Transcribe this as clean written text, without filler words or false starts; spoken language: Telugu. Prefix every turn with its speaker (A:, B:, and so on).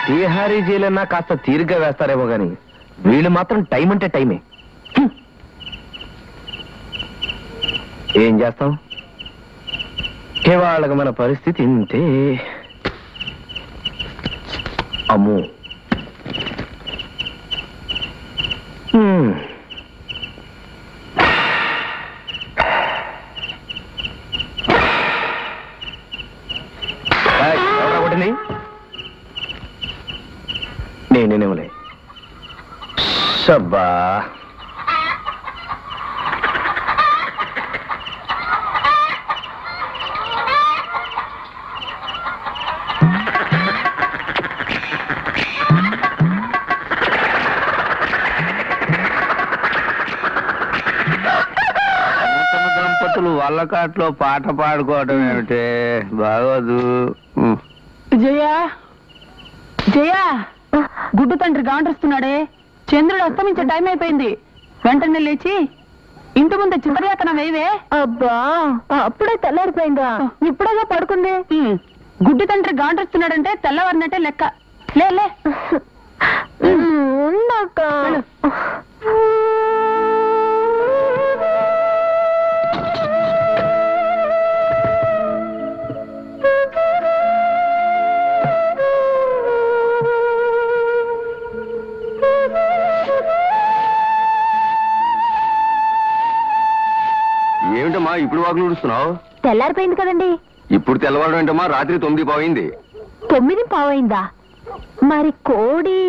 A: బీహారీ జైలన్నా కాస్త తీరిగ్గా వేస్తారేమో గాని వీళ్ళు మాత్రం టైం అంటే టైమే. ఏం చేస్తాం, వాళ్ళకి మన పరిస్థితి ఇంతే. అమ్మో, నేనేమలే. సబ్బా, దంపతులు వల్లకాట్లో పాట పాడుకోవడం ఏమిటే బాగోదు.
B: జయా జయా, గుడ్డు తండ్రి గాండ్రస్తున్నాడే. చంద్రుడు అస్తమించే టైం అయిపోయింది. వెంటనే లేచి ఇంటి ముందు చివరియాకన వేవే.
C: అబ్బా, అప్పుడే తెల్లారిపోయిందా? ఇప్పుడేగా పడుకుంది.
B: గుడ్డు తండ్రి గాండ్రస్తున్నాడంటే తెల్లవారినట్టే లెక్క. లే లే.
A: ఏమిటమ్మా ఇప్పుడు వాకులు ఊడుస్తున్నావు?
C: తెల్లారిపోయింది కదండి.
A: ఇప్పుడు తెల్లవారు ఏంటమ్మా? రాత్రి 9 పావైంది.
C: 9 పావైందా? మరి కోడి